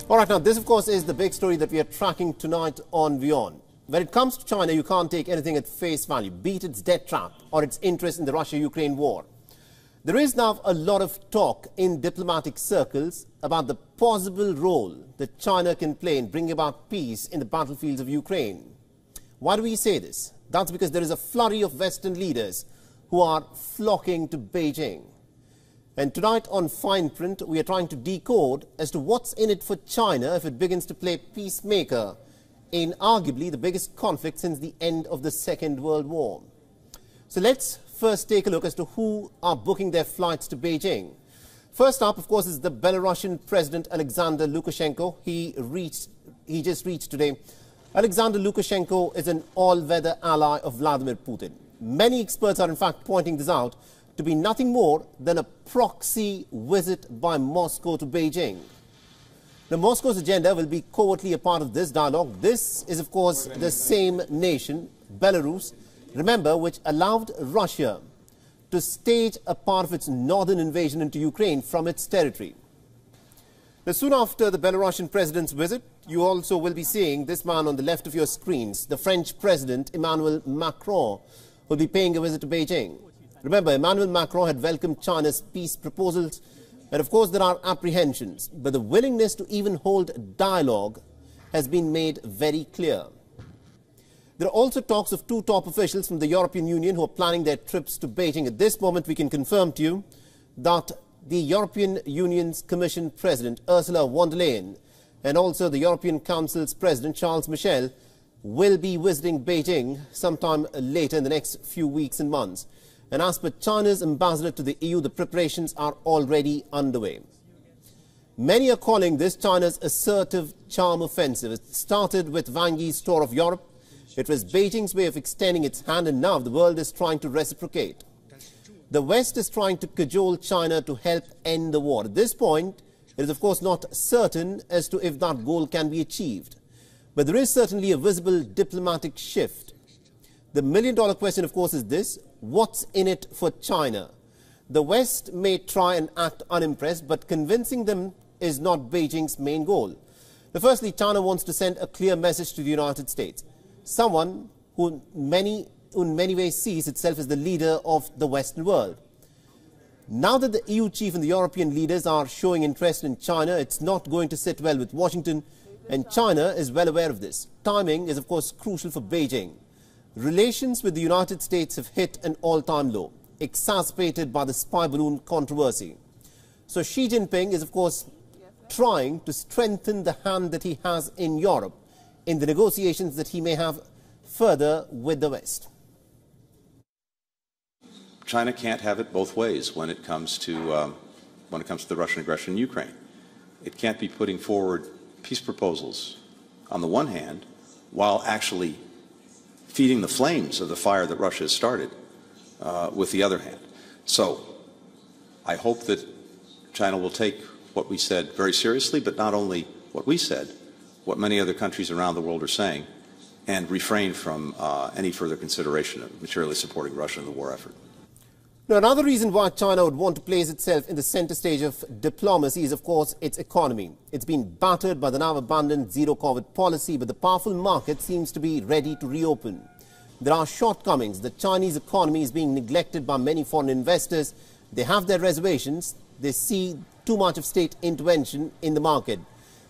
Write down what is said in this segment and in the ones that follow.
All right, now this, of course, is the big story that we are tracking tonight on WION. When it comes to China, you can't take anything at face value, be it its debt trap or its interest in the Russia-Ukraine war. There is now a lot of talk in diplomatic circles about the possible role that China can play in bringing about peace in the battlefields of Ukraine. Why do we say this? That's because there is a flurry of Western leaders who are flocking to Beijing. And tonight on Fineprint, we are trying to decode as to what's in it for China if it begins to play peacemaker in arguably the biggest conflict since the end of the Second World War. So let's first take a look as to who are booking their flights to Beijing. First up, of course, is the Belarusian President Alexander Lukashenko. He just reached today. Alexander Lukashenko is an all-weather ally of Vladimir Putin. Many experts are in fact pointing this out to be nothing more than a proxy visit by Moscow to Beijing. Now, Moscow's agenda will be covertly a part of this dialogue. This is, of course, the same nation, Belarus, remember, which allowed Russia to stage a part of its northern invasion into Ukraine from its territory. Now, soon after the Belarusian president's visit, you also will be seeing this man on the left of your screens, the French President Emmanuel Macron, will be paying a visit to Beijing. Remember, Emmanuel Macron had welcomed China's peace proposals, and of course there are apprehensions, but the willingness to even hold dialogue has been made very clear. There are also talks of two top officials from the European Union who are planning their trips to Beijing. At this moment, we can confirm to you that the European Union's Commission President, Ursula von der Leyen, and also the European Council's President, Charles Michel, will be visiting Beijing sometime later in the next few weeks and months. And as per China's ambassador to the EU, the preparations are already underway. Many are calling this China's assertive charm offensive. It started with Wang Yi's tour of Europe. It was Beijing's way of extending its hand, and now the world is trying to reciprocate. The West is trying to cajole China to help end the war. At this point, it is of course not certain as to if that goal can be achieved. But there is certainly a visible diplomatic shift. The million-dollar question, of course, is this: what's in it for China? The West may try and act unimpressed, but convincing them is not Beijing's main goal. Now, firstly, China wants to send a clear message to the United States, someone who in many ways sees itself as the leader of the Western world. Now that the EU chief and the European leaders are showing interest in China, it's not going to sit well with Washington, and China is well aware of this. Timing is, of course, crucial for Beijing. Relations with the United States have hit an all-time low, exacerbated by the spy balloon controversy. So Xi Jinping is, of course, trying to strengthen the hand that he has in Europe in the negotiations that he may have further with the West. China can't have it both ways when it comes to the Russian aggression in Ukraine. It can't be putting forward peace proposals on the one hand while actually feeding the flames of the fire that Russia has started with the other hand. So I hope that China will take what we said very seriously, but not only what we said, what many other countries around the world are saying, and refrain from any further consideration of materially supporting Russia in the war effort. Now, another reason why China would want to place itself in the center stage of diplomacy is, of course, its economy. It's been battered by the now abandoned zero-COVID policy, but the powerful market seems to be ready to reopen. There are shortcomings. The Chinese economy is being neglected by many foreign investors. They have their reservations. They see too much of state intervention in the market.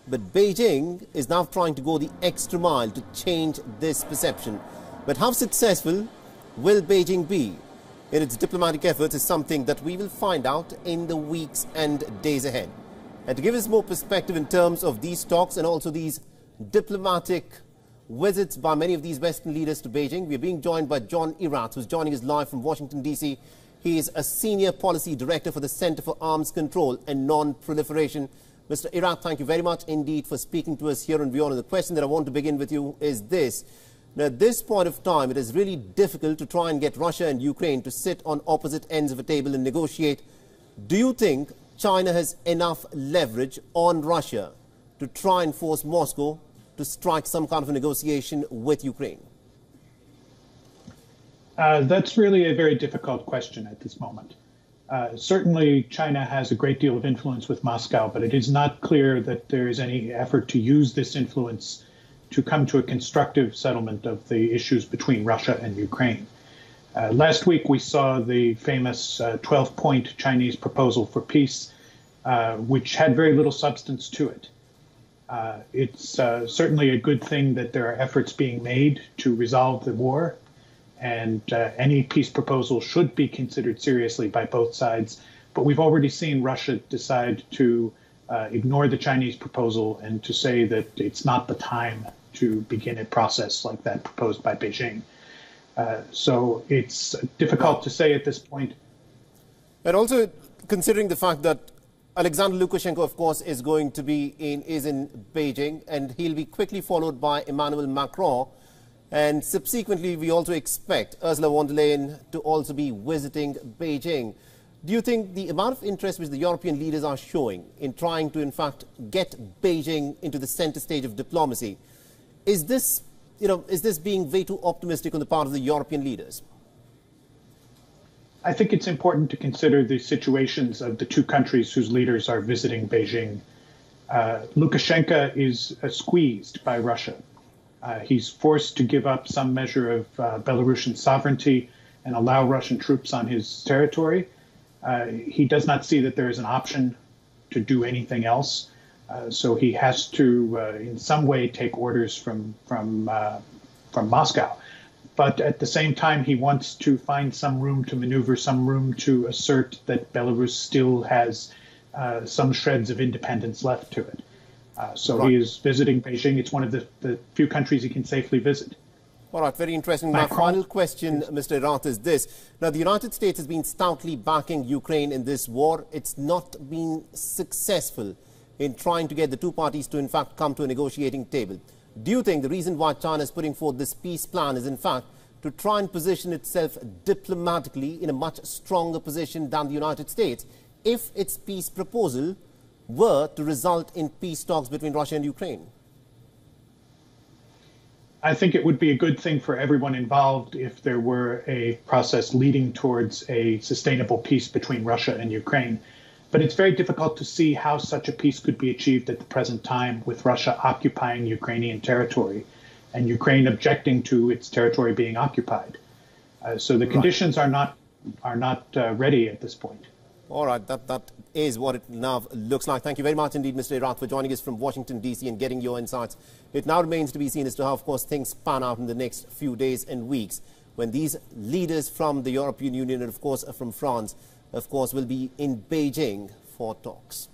But Beijing is now trying to go the extra mile to change this perception. But how successful will Beijing be in its diplomatic efforts is something that we will find out in the weeks and days ahead. And to give us more perspective in terms of these talks and also these diplomatic visits by many of these Western leaders to Beijing, we are being joined by John Erath, who's joining us live from Washington, D.C. He is a senior policy director for the Center for Arms Control and Non-Proliferation. Mr. Erath, thank you very much indeed for speaking to us here on WION. And the question that I want to begin with you is this. Now, at this point of time, it is really difficult to try and get Russia and Ukraine to sit on opposite ends of a table and negotiate. Do you think China has enough leverage on Russia to try and force Moscow to strike some kind of a negotiation with Ukraine? That's really a very difficult question at this moment. Certainly, China has a great deal of influence with Moscow, but it is not clear that there is any effort to use this influence to come to a constructive settlement of the issues between Russia and Ukraine. Last week, we saw the famous 12-point Chinese proposal for peace, which had very little substance to it. It's certainly a good thing that there are efforts being made to resolve the war, and any peace proposal should be considered seriously by both sides. But we've already seen Russia decide to ignore the Chinese proposal and to say that it's not the time to begin a process like that proposed by Beijing. So it's difficult to say at this point. And also considering the fact that Alexander Lukashenko, of course, is going to be in Beijing, and he'll be quickly followed by Emmanuel Macron. And subsequently, we also expect Ursula von der Leyen to also be visiting Beijing. Do you think the amount of interest which the European leaders are showing in trying to, in fact, get Beijing into the center stage of diplomacy, is this being way too optimistic on the part of the European leaders? I think it's important to consider the situations of the two countries whose leaders are visiting Beijing. Lukashenko is squeezed by Russia. He's forced to give up some measure of Belarusian sovereignty and allow Russian troops on his territory. He does not see that there is an option to do anything else. So he has to, in some way, take orders from Moscow. But at the same time, he wants to find some room to maneuver, some room to assert that Belarus still has some shreds of independence left to it. So right. He is visiting Beijing. It's one of the few countries he can safely visit. All right, very interesting. My final question, Mr. Rath, is this. Now, the United States has been stoutly backing Ukraine in this war. It's not been successful in trying to get the two parties to, in fact, come to a negotiating table. Do you think the reason why China is putting forth this peace plan is, in fact, to try and position itself diplomatically in a much stronger position than the United States if its peace proposal were to result in peace talks between Russia and Ukraine? I think it would be a good thing for everyone involved if there were a process leading towards a sustainable peace between Russia and Ukraine. But it's very difficult to see how such a peace could be achieved at the present time with Russia occupying Ukrainian territory and Ukraine objecting to its territory being occupied. So the conditions are not ready at this point. All right, that is what it now looks like. Thank you very much indeed, Mr. Rath, for joining us from Washington, D.C. and getting your insights. It now remains to be seen as to how, of course, things pan out in the next few days and weeks when these leaders from the European Union and, of course, from France, of course, will be in Beijing for talks.